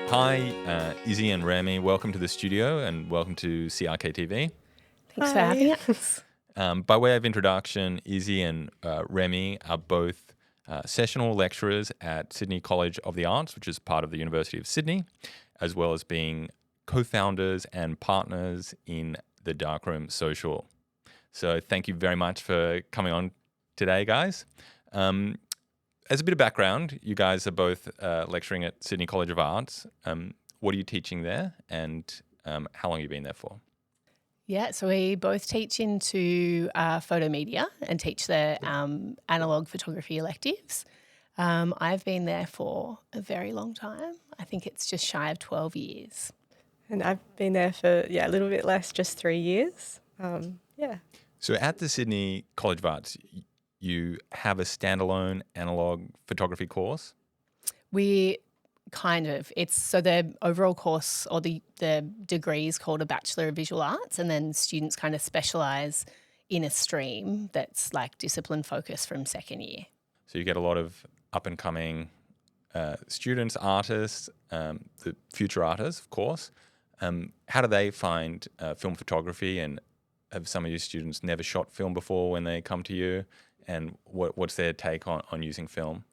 Hi, Issi and Remi. Welcome to the studio and welcome to C.R.K.TV. Thanks for having us. By way of introduction, Issi and Remi are both sessional lecturers at Sydney College of the Arts, which is part of the University of Sydney, as well as being co-founders and partners in the Darkroom Social. So thank you very much for coming on today, guys. As a bit of background, you guys are both lecturing at Sydney College of Arts. What are you teaching there, and how long have you been there for? Yeah, so we both teach into photo media and teach the analogue photography electives. I've been there for a very long time. I think it's just shy of 12 years. And I've been there for, a little bit less, just 3 years. So at the Sydney College of Arts, you have a standalone analogue photography course? We kind of. So the overall course or the degree is called a Bachelor of Visual Arts, and then students kind of specialise in a stream that's like discipline focused from second year. So you get a lot of up-and-coming students, artists, the future artists, of course. How do they find film photography, and have some of your students never shot film before when they come to you? And what's their take on using film?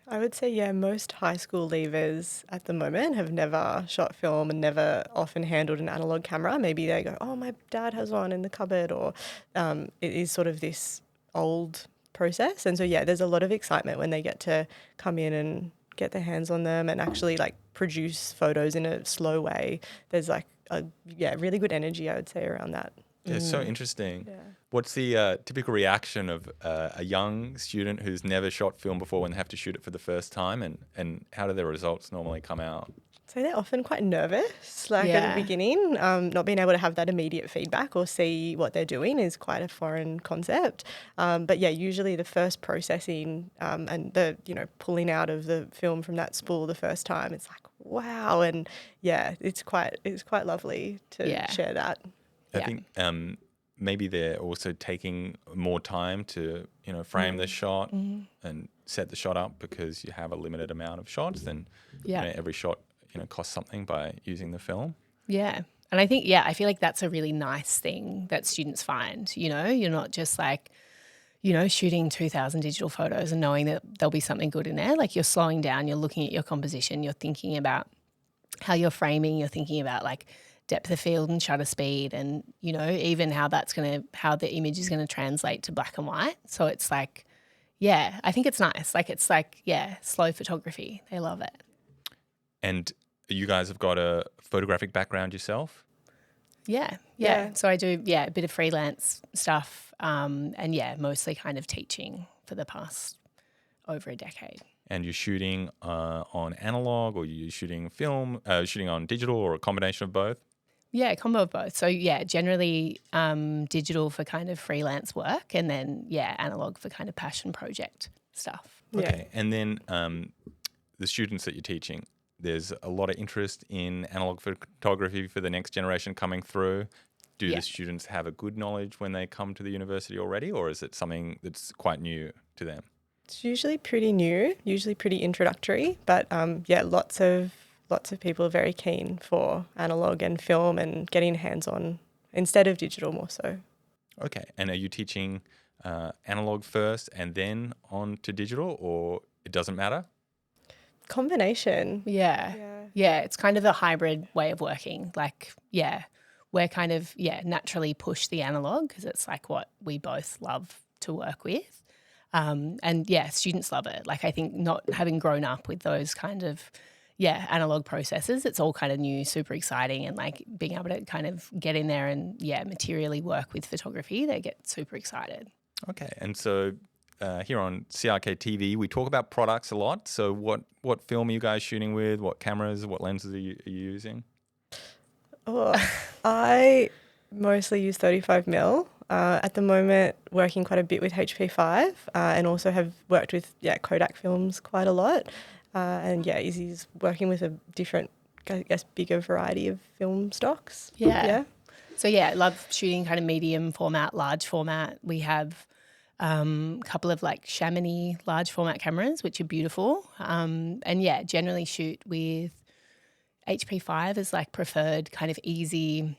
I would say, most high school leavers at the moment have never shot film and never often handled an analogue camera. Maybe they go, oh, my dad has one in the cupboard, or it is sort of this old process. And so, there's a lot of excitement when they get to come in and get their hands on them and actually like produce photos in a slow way. There's like really good energy, I would say, around that. It's so interesting. Yeah. What's the typical reaction of a young student who's never shot film before when they have to shoot it for the first time, and how do their results normally come out? So they're often quite nervous, at the beginning. Not being able to have that immediate feedback or see what they're doing is quite a foreign concept. But usually the first processing and the pulling out of the film from that spool the first time, it's like wow, and it's quite lovely to share that. I think maybe they're also taking more time to frame the shot and set the shot up, because you have a limited amount of shots, and every shot costs something by using the film. Yeah. And I think, I feel like that's a really nice thing that students find. You're not just like, shooting 2,000 digital photos and knowing that there'll be something good in there. Like, you're slowing down, you're looking at your composition, you're thinking about how you're framing, you're thinking about like depth of field and shutter speed, and even how the image is gonna translate to black and white. So it's like, I think it's nice. Like, it's like slow photography. They love it. And you guys have got a photographic background yourself? Yeah. So I do a bit of freelance stuff, and mostly kind of teaching for the past over a decade. And you're shooting on analog, or you're shooting film, shooting on digital, or a combination of both? Yeah, a combo of both. So, generally digital for kind of freelance work, and then, analog for kind of passion project stuff. Okay. And then the students that you're teaching, there's a lot of interest in analog photography for the next generation coming through. Do the students have a good knowledge when they come to the university already, or is it something that's quite new to them? It's usually pretty new, usually pretty introductory, but lots of people are very keen for analogue and film and getting hands-on instead of digital more so. Okay. And are you teaching analogue first and then on to digital, or it doesn't matter? Combination. Yeah, it's kind of a hybrid way of working. Like, we're kind of, naturally push the analogue because it's like what we both love to work with. And students love it. Like, I think not having grown up with those kind of analog processes, it's all kind of new, super exciting, and like being able to kind of get in there and materially work with photography, they get super excited. Okay. And so here on C.R.K.TV, we talk about products a lot. So what film are you guys shooting with? What cameras, what lenses are you using? Oh, I mostly use 35mm. At the moment, working quite a bit with HP5 and also have worked with Kodak films quite a lot. And Izzy's working with a different, I guess, bigger variety of film stocks. Yeah. So I love shooting kind of medium format, large format. We have a couple of like Chamonix large format cameras, which are beautiful. And generally shoot with HP5 is like preferred kind of easy,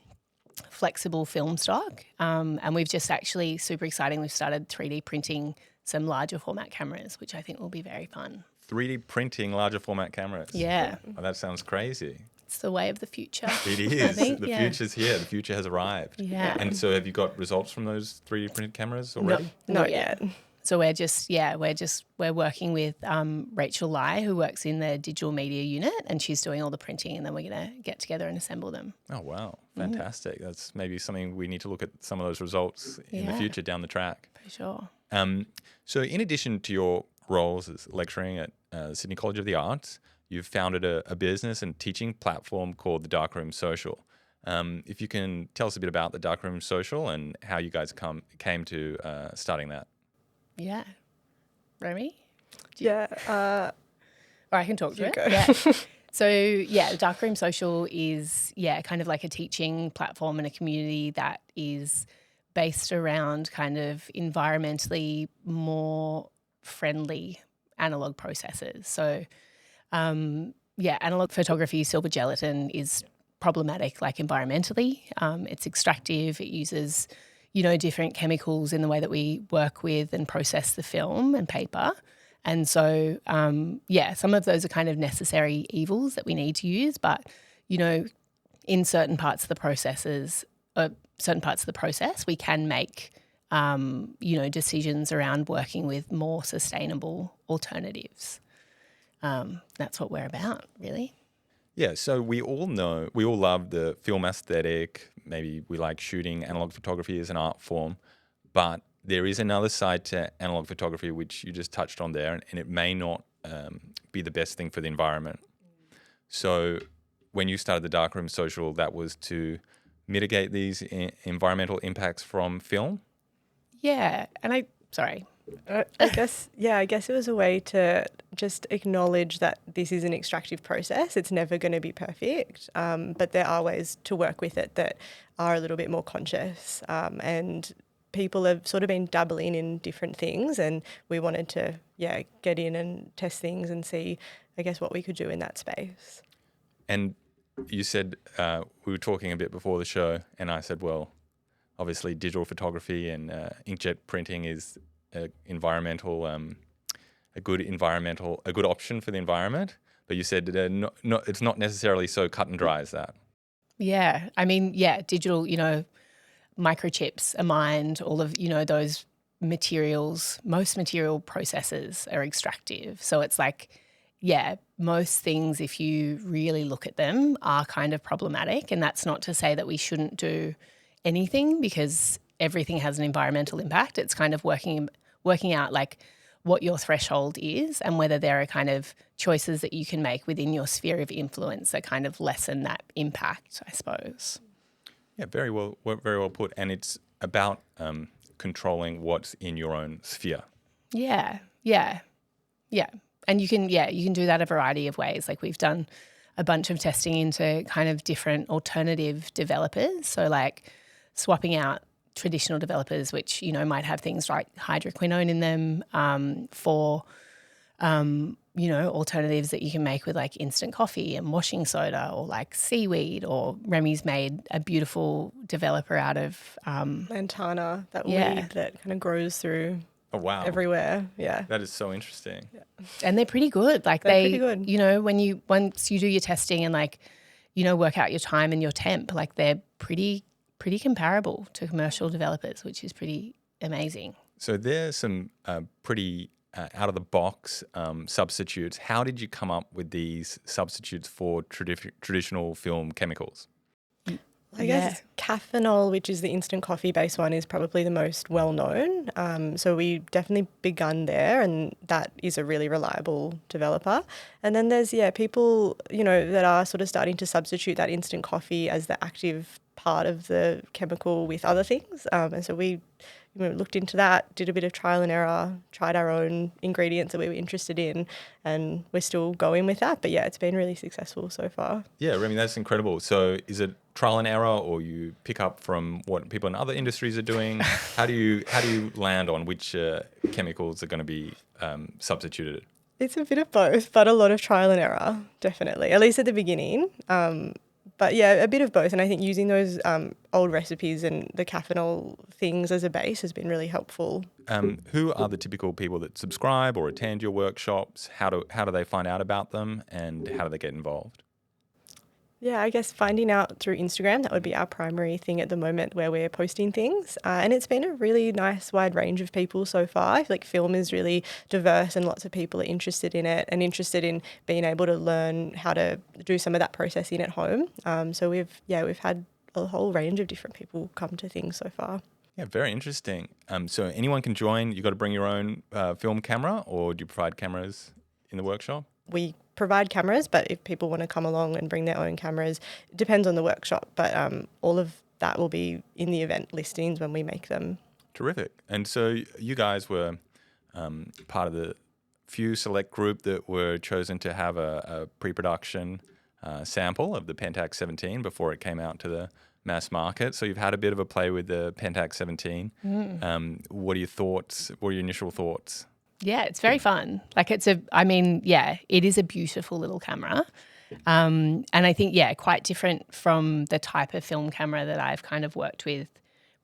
flexible film stock. And we've just actually, super exciting, we've started 3D printing some larger format cameras, which I think will be very fun. 3D printing larger format cameras. Yeah. Oh, that sounds crazy. It's the way of the future. It is. think, The yeah. future's here. The future has arrived. Yeah. And so have you got results from those 3D printed cameras already? Not yet. So we're working with Rachel Lai, who works in the digital media unit, and she's doing all the printing, and then we're going to get together and assemble them. Oh, wow. Fantastic. That's maybe something we need to look at some of those results in the future down the track. For sure. So in addition to your roles as lecturing at Sydney College of the Arts, you've founded a business and teaching platform called the Darkroom Social. If you can tell us a bit about the Darkroom Social and how you guys came to starting that. Yeah. Remi? Yeah. Or I can talk to it. go. Yeah. So, the Darkroom Social is, kind of like a teaching platform and a community that is based around kind of environmentally more friendly analog processes. So, analog photography, silver gelatin is problematic, like environmentally. It's extractive. It uses, different chemicals in the way that we work with and process the film and paper. And so, some of those are kind of necessary evils that we need to use. But, in certain parts of the process, we can make, decisions around working with more sustainable alternatives. That's what we're about, really. Yeah, so we all love the film aesthetic. Maybe we like shooting analog photography as an art form, but there is another side to analog photography, which you just touched on there, and it may not be the best thing for the environment. So when you started the Darkroom Social, that was to mitigate these environmental impacts from film? Yeah, and I guess it was a way to just acknowledge that this is an extractive process. It's never going to be perfect, but there are ways to work with it that are a little bit more conscious. And people have sort of been dabbling in different things, and we wanted to, get in and test things and see, I guess, what we could do in that space. And you said, we were talking a bit before the show, and I said, well, obviously digital photography and inkjet printing is a good option for the environment. But you said it's not necessarily so cut and dry as that. Yeah, I mean, digital, microchips are mined, all of, those materials, most material processes are extractive. So it's like, most things, if you really look at them, are kind of problematic. And that's not to say that we shouldn't do anything, because everything has an environmental impact. It's kind of working out like what your threshold is and whether there are kind of choices that you can make within your sphere of influence that kind of lessen that impact, I suppose. Yeah, very well put. And it's about controlling what's in your own sphere. Yeah. And you can do that a variety of ways. Like we've done a bunch of testing into kind of different alternative developers. So like swapping out traditional developers, which, might have things like hydroquinone in them for, alternatives that you can make with like instant coffee and washing soda or like seaweed, or Remi's made a beautiful developer out of lantana, that weed that kind of grows through everywhere. Yeah. That is so interesting. Yeah. And they're pretty good. Like they're pretty good. Once you do your testing and like, work out your time and your temp, like they're pretty comparable to commercial developers, which is pretty amazing. So there's some pretty out-of-the-box substitutes. How did you come up with these substitutes for traditional film chemicals? I guess caffeinol, which is the instant coffee-based one, is probably the most well-known. So we definitely begun there, and that is a really reliable developer. And then there's, people, that are sort of starting to substitute that instant coffee as the active part of the chemical with other things. And so we looked into that, did a bit of trial and error, tried our own ingredients that we were interested in, and we're still going with that. But it's been really successful so far. Yeah, Remi, that's incredible. So is it trial and error, or you pick up from what people in other industries are doing? How do you land on which chemicals are going to be substituted? It's a bit of both, but a lot of trial and error, definitely, at least at the beginning. But yeah, a bit of both. And I think using those old recipes and the caffeinol things as a base has been really helpful. Who are the typical people that subscribe or attend your workshops? How do they find out about them, and how do they get involved? Yeah, I guess finding out through Instagram, that would be our primary thing at the moment where we're posting things. And it's been a really nice wide range of people so far. I feel like film is really diverse and lots of people are interested in it and interested in being able to learn how to do some of that processing at home. So we've had a whole range of different people come to things so far. Yeah, very interesting. So anyone can join. You got to bring your own film camera, or do you provide cameras in the workshop? We provide cameras, but if people want to come along and bring their own cameras, it depends on the workshop. But all of that will be in the event listings when we make them. Terrific. And so you guys were part of the few select group that were chosen to have a pre-production sample of the Pentax 17 before it came out to the mass market. So you've had a bit of a play with the Pentax 17. What are your thoughts? What are your initial thoughts? Yeah, it's very fun. Like it is a beautiful little camera. And I think, quite different from the type of film camera that I've kind of worked with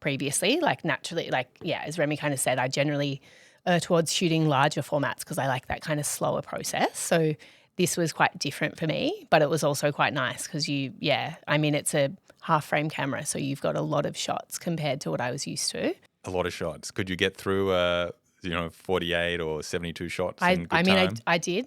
previously. Like naturally, as Remi kind of said, I generally err towards shooting larger formats because I like that kind of slower process. So this was quite different for me, but it was also quite nice because it's a half frame camera. So you've got a lot of shots compared to what I was used to. A lot of shots. Could you get through 48 or 72 shots in good time? I did.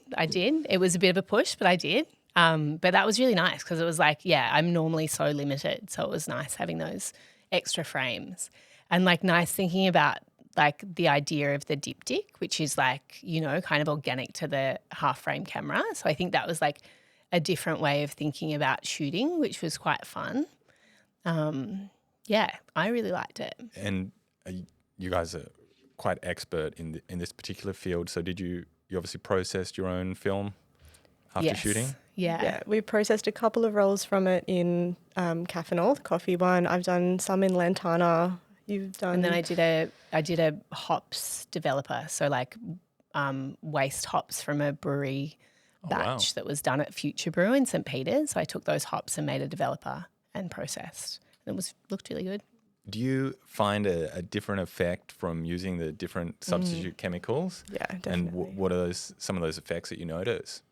It was a bit of a push, but I did. But that was really nice because it was like, I'm normally so limited. So it was nice having those extra frames and like nice thinking about like the idea of the diptych, which is like, kind of organic to the half frame camera. So I think that was like a different way of thinking about shooting, which was quite fun. I really liked it. And you guys are quite expert in this particular field. So did you obviously processed your own film after shooting? Yeah, we processed a couple of rolls from it in caffeinol, the coffee one. I've done some in lantana. You've done, and then I did a hops developer, so like waste hops from a brewery batch that was done at Future Brew in St. Peter's. So I took those hops and made a developer and processed. And it looked really good. Do you find a different effect from using the different substitute chemicals? Yeah, definitely. And what are some of those effects that you notice?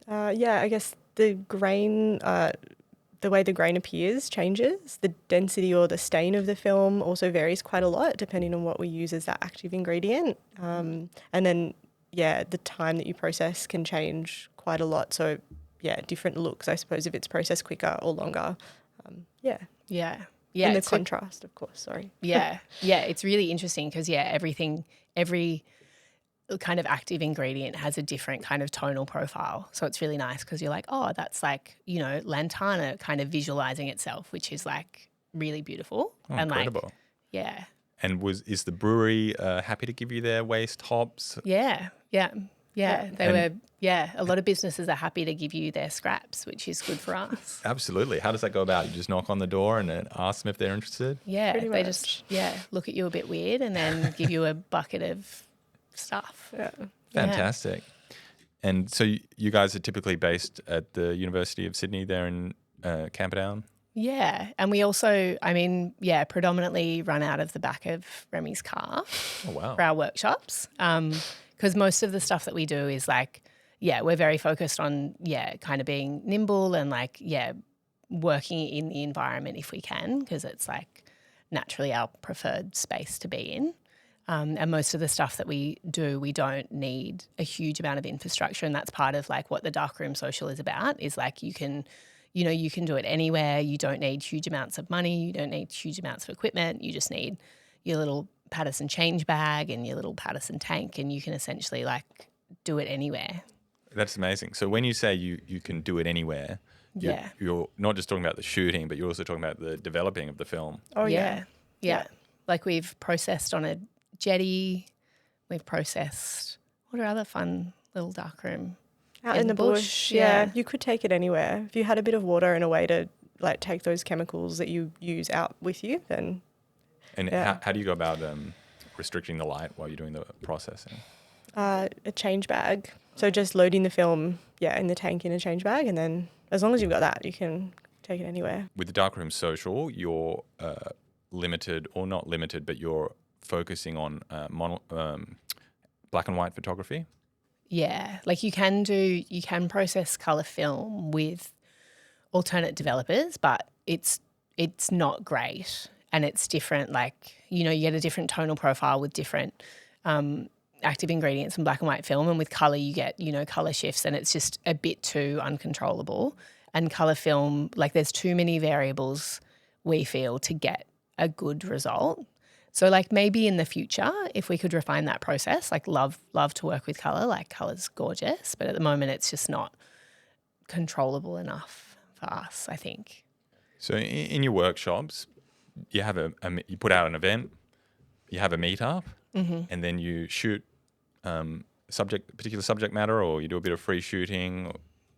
I guess the grain, the way the grain appears changes. The density or the stain of the film also varies quite a lot depending on what we use as that active ingredient. And then, the time that you process can change quite a lot. So, different looks, I suppose, if it's processed quicker or longer. Yeah, and the contrast, of course, sorry. It's really interesting because, every kind of active ingredient has a different kind of tonal profile. So it's really nice because you're like, oh, that's like, lantana kind of visualizing itself, which is like really beautiful. Oh, and incredible. Yeah. And is the brewery happy to give you their waste hops? Yeah. A lot of businesses are happy to give you their scraps, which is good for us. Absolutely. How does that go about? You just knock on the door and then ask them if they're interested? Yeah, Pretty they much. just look at you a bit weird and then give you a bucket of stuff. Yeah. Fantastic. And so you guys are typically based at the University of Sydney there in Camperdown? Yeah, and we also, predominantly run out of the back of Remi's car for our workshops. Because most of the stuff that we do is like, we're very focused on, kind of being nimble and like, working in the environment if we can, because it's like naturally our preferred space to be in. And most of the stuff that we do, we don't need a huge amount of infrastructure. And that's part of like what the Darkroom Social is about, is like you can do it anywhere. You don't need huge amounts of money. You don't need huge amounts of equipment. You just need your little Patterson change bag and your little Patterson tank, and you can essentially like do it anywhere. That's amazing. So when you say you can do it anywhere, you're not just talking about the shooting, but you're also talking about the developing of the film. Oh, yeah. Like we've processed on a jetty. We've processed, what are other fun little darkroom? Out in the bush. Yeah. You could take it anywhere. If you had a bit of water and a way to like take those chemicals that you use out with you, then. And how do you go about restricting the light while you're doing the processing? A change bag. So just loading the film, in the tank in a change bag, and then as long as you've got that, you can take it anywhere. With the Darkroom Social, you're limited, or not limited, but you're focusing on black and white photography. Yeah, like you can process color film with alternate developers, but it's not great, and it's different. Like, you get a different tonal profile with different active ingredients in black and white film, and with color you get color shifts, and it's just a bit too uncontrollable. And color film, like, there's too many variables, we feel, to get a good result. So like maybe in the future, if we could refine that process, like love to work with color, like color's gorgeous, but at the moment it's just not controllable enough for us, I think. So in your workshops, you have you put out an event, you have a meetup, and then you shoot particular subject matter, or you do a bit of free shooting.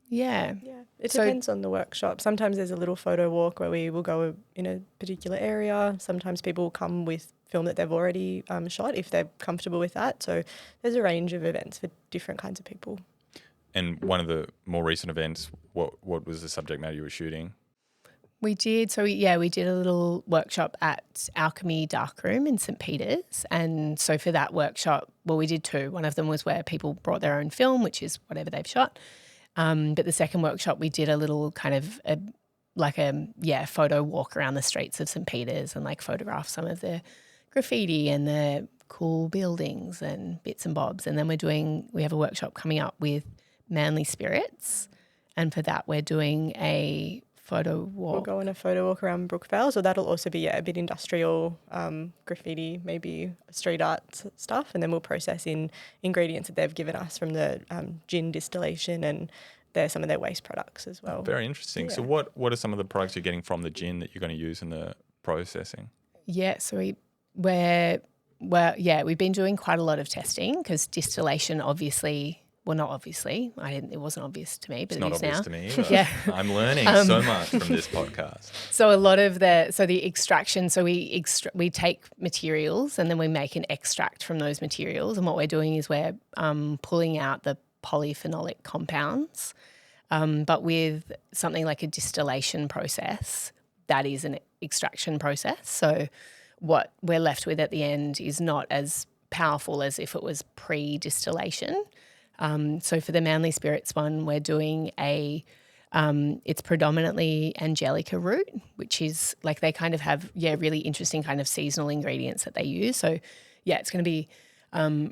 Yeah. It depends on the workshop. Sometimes there's a little photo walk where we will go in a particular area. Sometimes people will come with film that they've already shot if they're comfortable with that. So there's a range of events for different kinds of people. And one of the more recent events, what was the subject matter you were shooting? We did. So we did a little workshop at Alchemy Darkroom in St. Peter's. And so for that workshop, we did two. One of them was where people brought their own film, which is whatever they've shot. But the second workshop, we did a little kind of a photo walk around the streets of St. Peter's and like photograph some of the graffiti and the cool buildings and bits and bobs. And then we have a workshop coming up with manly spirits. And for that, we're doing a photo walk. We'll go on a photo walk around Brookvale. So that'll also be a bit industrial, graffiti, maybe street art stuff. And then we'll process in ingredients that they've given us from the gin distillation, and they're some of their waste products as well. Very interesting. Yeah. So what are some of the products you're getting from the gin that you're going to use in the processing? Yeah, so we've been doing quite a lot of testing, because distillation it wasn't obvious to me, but it's not obvious now. to me either. Yeah. I'm learning so much from this podcast. So a lot of the extraction, so we take materials and then we make an extract from those materials, and what we're doing is we're pulling out the polyphenolic compounds, but with something like a distillation process, that is an extraction process. So what we're left with at the end is not as powerful as if it was pre-distillation. So for the manly spirits one, we're doing it's predominantly angelica root, which is like they kind of have, really interesting kind of seasonal ingredients that they use. So it's going to be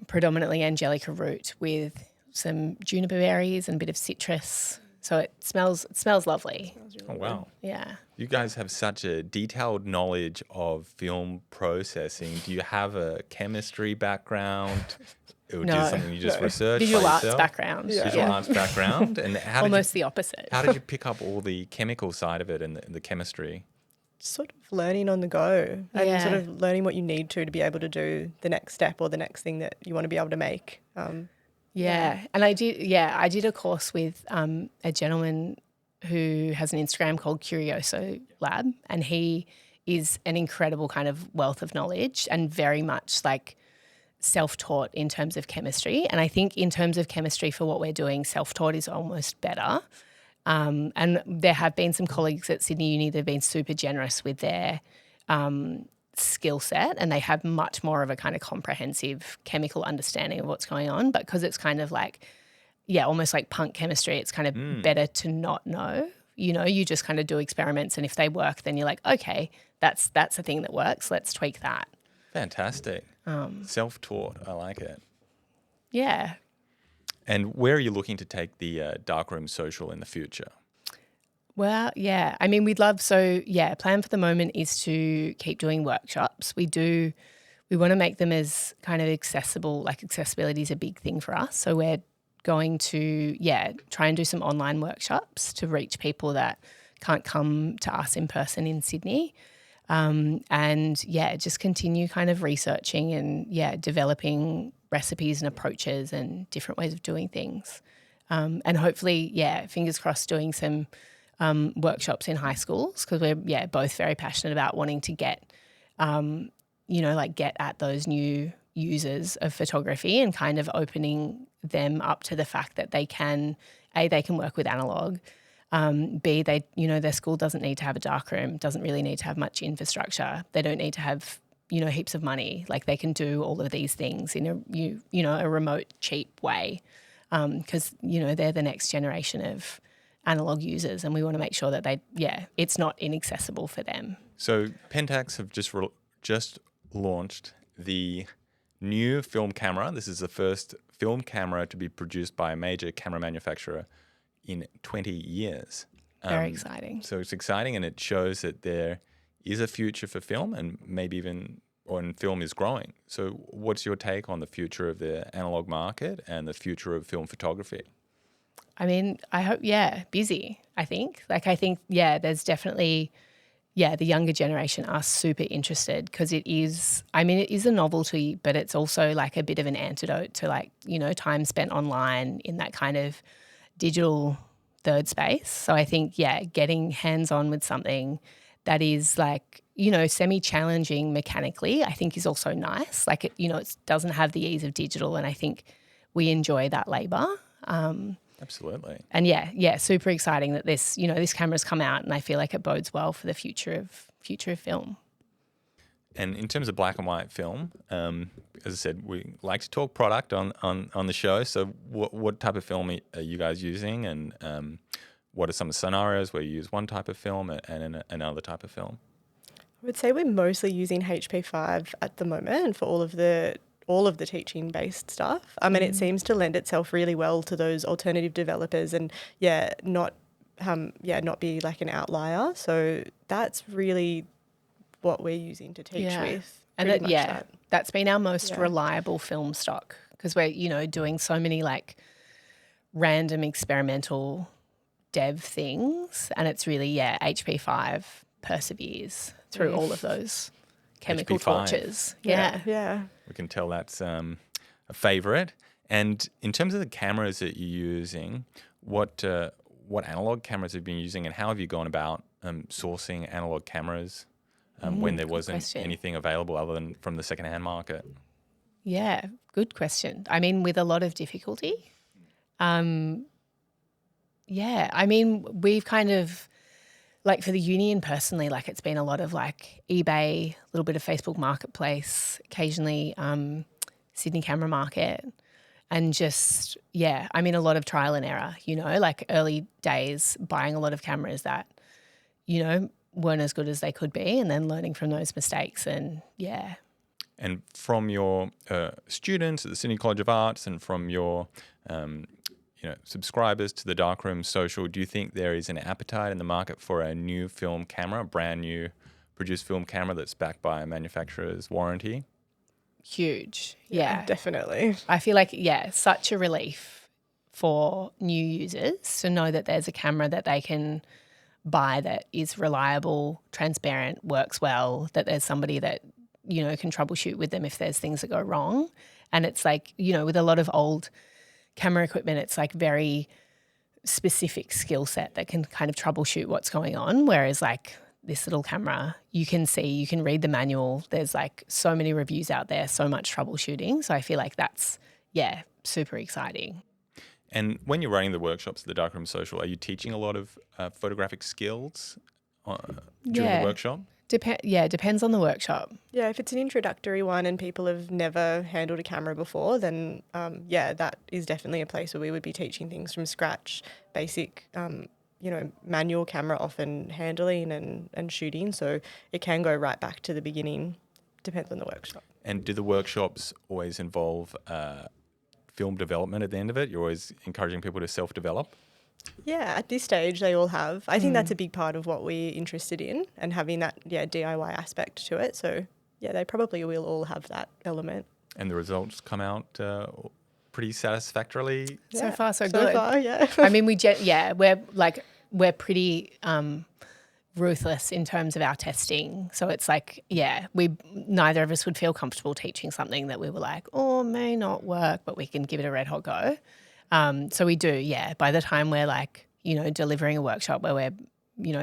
predominantly angelica root with some juniper berries and a bit of citrus. So it smells lovely. Oh, wow. Yeah. You guys have such a detailed knowledge of film processing. Do you have a chemistry background? Or No. just something you just researched? Visual by arts yourself? background. Visual arts background. And Almost the opposite. how did you pick up all the chemical side of it and the chemistry? Sort of learning on the go, and Yeah. sort of learning what you need to be able to do the next step or the next thing that you want to be able to make. Yeah. And I did a course with a gentleman who has an Instagram called Curioso Lab, and he is an incredible kind of wealth of knowledge and very much like self-taught in terms of chemistry. And I think in terms of chemistry for what we're doing, self-taught is almost better. And there have been some colleagues at Sydney Uni that have been super generous with their skill set, and they have much more of a kind of comprehensive chemical understanding of what's going on. But because it's kind of like, almost like punk chemistry, it's kind of better to not know. You just kind of do experiments, and if they work, then you're like, okay, that's a thing that works. Let's tweak that. Fantastic. Self-taught. I like it. Yeah. And where are you looking to take the Darkroom Social in the future? Well, yeah. I mean, plan for the moment is to keep doing workshops. We want to make them as kind of accessible, like accessibility is a big thing for us. So we're going to, try and do some online workshops to reach people that can't come to us in person in Sydney. Just continue kind of researching and, developing recipes and approaches and different ways of doing things. And hopefully, fingers crossed, doing some workshops in high schools, because we're both very passionate about wanting to get, get at those new users of photography and kind of opening them up to the fact that they can work with analogue. B, their school doesn't need to have a darkroom, doesn't really need to have much infrastructure. They don't need to have, heaps of money. Like they can do all of these things in a remote, cheap way, because, they're the next generation of analogue users, and we want to make sure that it's not inaccessible for them. So Pentax have just launched the new film camera. This is the first film camera to be produced by a major camera manufacturer in 20 years. Very exciting. So it's exciting, and it shows that there is a future for film, and maybe even when film is growing. So what's your take on the future of the analog market and the future of film photography? I mean, I hope, busy, I think. There's definitely, the younger generation are super interested, because it is a novelty, but it's also like a bit of an antidote to time spent online in that kind of digital third space. So I think, getting hands-on with something that is semi-challenging mechanically, I think is also nice. Like, it doesn't have the ease of digital, and I think we enjoy that labour. Absolutely. And super exciting that this camera's come out, and I feel like it bodes well for the future of film. And in terms of black and white film, as I said, we like to talk product on the show. So what type of film are you guys using, and what are some of the scenarios where you use one type of film and another type of film? I would say we're mostly using HP5 at the moment for all of the teaching based stuff. And it seems to lend itself really well to those alternative developers, and not be like an outlier. So that's really what we're using to teach with. And that's been our most reliable film stock, because we're doing so many like random experimental dev things, and it's really HP5 perseveres through all of those chemical HP5. torches. Yeah. We can tell that's a favourite. And in terms of the cameras that you're using, what analog cameras have you been using, and how have you gone about sourcing analog cameras when there wasn't anything available other than from the secondhand market? Yeah, good question. I mean, with a lot of difficulty. We've kind of, like for the union personally, like it's been a lot of like eBay, a little bit of Facebook Marketplace, occasionally Sydney Camera Market, and just, a lot of trial and error, like early days buying a lot of cameras that, weren't as good as they could be, and then learning from those mistakes. And And from your students at the Sydney College of Arts, and from your subscribers to the Darkroom Social, do you think there is an appetite in the market for a new film camera, a brand new produced film camera that's backed by a manufacturer's warranty? Huge. Yeah, definitely. I feel like, such a relief for new users to know that there's a camera that they can buy that is reliable, transparent, works well, that there's somebody that, can troubleshoot with them if there's things that go wrong. And it's like, with a lot of old camera equipment, it's like very specific skill set that can kind of troubleshoot what's going on. Whereas like this little camera, you can read the manual. There's like so many reviews out there, so much troubleshooting. So I feel like that's, super exciting. And when you're running the workshops at the Darkroom Social, are you teaching a lot of photographic skills during the workshop? Depends on the workshop. Yeah, if it's an introductory one and people have never handled a camera before, then that is definitely a place where we would be teaching things from scratch, basic, manual camera often handling and shooting. So it can go right back to the beginning, depends on the workshop. And do the workshops always involve film development at the end of it? You're always encouraging people to self-develop? Yeah, at this stage they all have. I think that's a big part of what we're interested in, and having that DIY aspect to it. So they probably will all have that element. And the results come out pretty satisfactorily? So far, so good. So far, yeah. I mean, we're pretty ruthless in terms of our testing. So it's like, neither of us would feel comfortable teaching something that we were like, may not work, but we can give it a red hot go. So we do, by the time we're like, delivering a workshop where we're,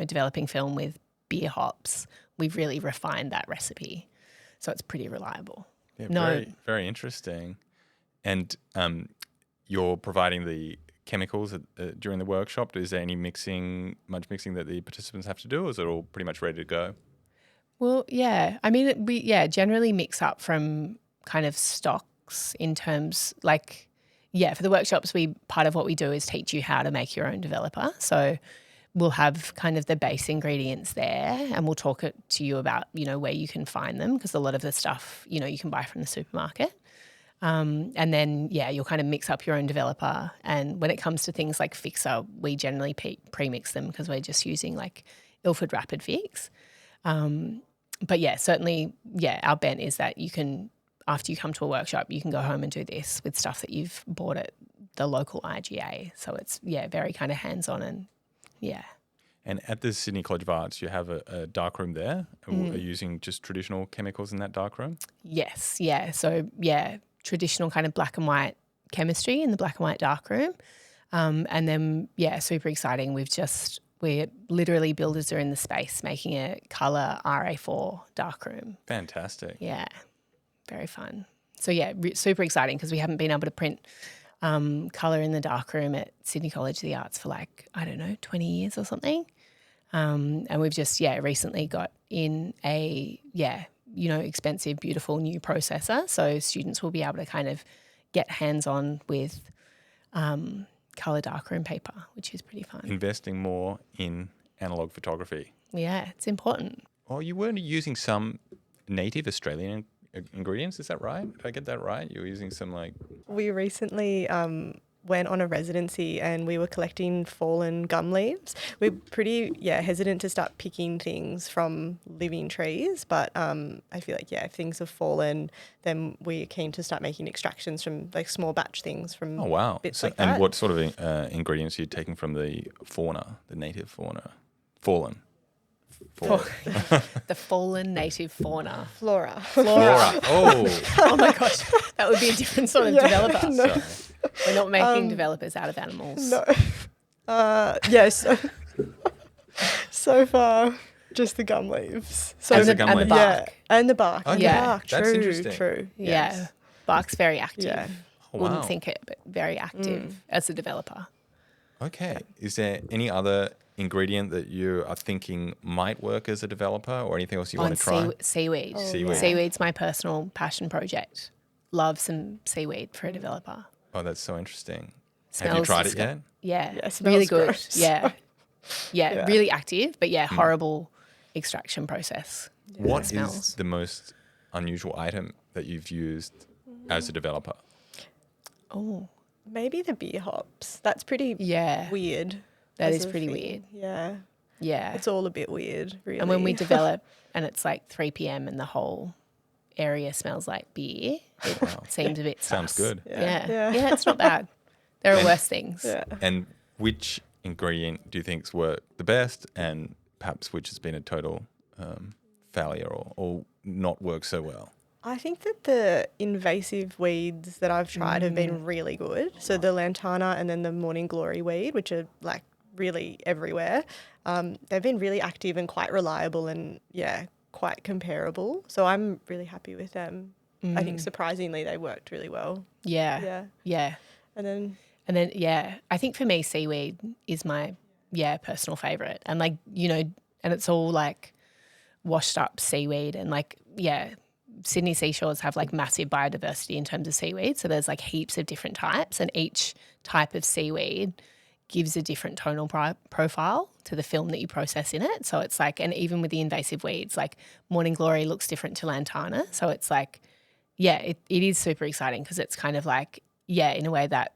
developing film with beer hops, we've really refined that recipe. So it's pretty reliable. Yeah, very, very interesting. And you're providing the chemicals during the workshop. Is there any much mixing that the participants have to do, or is it all pretty much ready to go? Well, yeah. I mean, we generally mix up from kind of stocks in terms like, for the workshops, part of what we do is teach you how to make your own developer. So we'll have kind of the base ingredients there, and we'll talk to you about, where you can find them, because a lot of the stuff, you can buy from the supermarket. And then, you'll kind of mix up your own developer. And when it comes to things like Fixer, we generally pre-mix them because we're just using like Ilford Rapid Fix. But certainly, our bent is that you can, after you come to a workshop, you can go home and do this with stuff that you've bought at the local IGA. So it's, very kind of hands-on and, And at the Sydney College of Arts, you have a darkroom there. Are you using just traditional chemicals in that darkroom? Yes, So, traditional kind of black and white chemistry in the black and white darkroom. And then, super exciting. We're literally builders are in the space making a colour RA4 darkroom. Fantastic. Yeah, very fun. So, super exciting because we haven't been able to print colour in the darkroom at Sydney College of the Arts for 20 years or something. And we've just, recently got in a, expensive, beautiful new processor. So students will be able to kind of get hands-on with colour darkroom paper, which is pretty fun. Investing more in analogue photography. Yeah, it's important. Oh, you were using some native Australian ingredients, is that right? Did I get that right? You were using some We recently went on a residency and we were collecting fallen gum leaves. We're pretty hesitant to start picking things from living trees, but I feel like if things have fallen, then we're keen to start making extractions from small batch things from bits like that. And what sort of ingredients are you taking from the fauna, the native fauna? Fallen. The fallen native fauna. Flora. Oh my gosh, that would be a different sort of developer. No. We're not making developers out of animals. No. So far, just the gum leaves. So and the bark. Yeah, and the bark. Okay. The bark. That's True, interesting. true. Yeah, Yes. bark's very active. Yeah. Oh, wow. Wouldn't think it, but very active as a developer. Okay. Is there any other ingredient that you are thinking might work as a developer, or anything else you want to try? Seaweed. Seaweed. Seaweed's my personal passion project. Love some seaweed for a developer. Oh, that's so interesting. Have Smells you tried it yet? Yeah, Yeah, smells really good. gross. Yeah, really active, but horrible extraction process. What Smells. is the most unusual item that you've used as a developer? Oh, Maybe the beer hops. That's pretty weird. That as is a pretty thing. weird. Yeah. Yeah. It's all a bit weird, really. And when we develop and it's 3 p.m. and the whole area smells like beer, it seems a bit Sounds sus. good. Yeah, it's not bad. There are worse things. Yeah. And which ingredient do you think's worked the best, and perhaps which has been a total failure or not worked so well? I think that the invasive weeds that I've tried have been really good. So the lantana and then the morning glory weed, which are really everywhere. They've been really active and quite reliable and quite comparable. So I'm really happy with them. I think surprisingly they worked really well. Yeah. And then I think for me seaweed is my personal favorite, and and it's all washed up seaweed, and Sydney seashores have massive biodiversity in terms of seaweed. So there's heaps of different types, and each type of seaweed gives a different tonal profile to the film that you process in it. So it's and even with the invasive weeds, morning glory looks different to lantana. So it's it is super exciting because it's kind of in a way that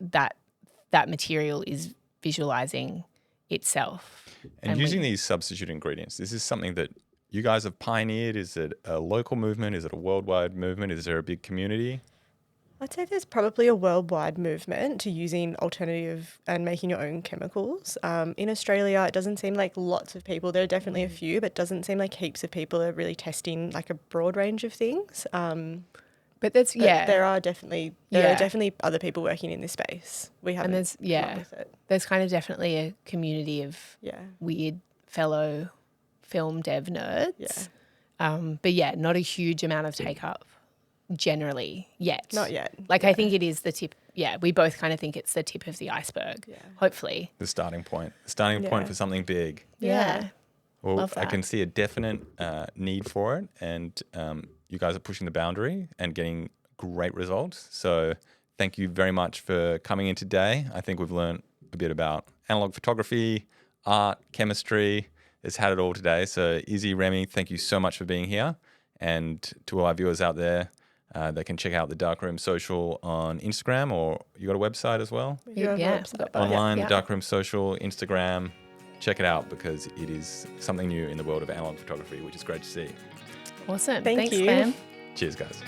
material is visualizing itself. And using these substitute ingredients, this is something that you guys have pioneered. Is it a local movement? Is it a worldwide movement? Is there a big community? I'd say there's probably a worldwide movement to using alternative and making your own chemicals. In Australia, it doesn't seem like lots of people. There are definitely a few, but it doesn't seem like heaps of people are really testing a broad range of things. But there are definitely other people working in this space. We haven't come up with it. There's kind of definitely a community of weird fellow film dev nerds. But not a huge amount of take up generally yet. Not yet. I think it is the tip we both kind of think it's the tip of the iceberg, hopefully. The starting point. The starting point Yeah. for something big. Yeah. Well, Love I that. can see a definite need for it, and you guys are pushing the boundary and getting great results. So thank you very much for coming in today. I think we've learned a bit about analog photography, art, chemistry. It's had it all today. So Issi, Remi, thank you so much for being here. And to all our viewers out there, they can check out the Darkroom Social on Instagram, or you got a website as well? We do have a Yeah. website, but Online, Yeah. the Darkroom Social, Instagram. Check it out because it is something new in the world of analog photography, which is great to see. Awesome. Thank Thanks, you. Clem. Cheers, guys.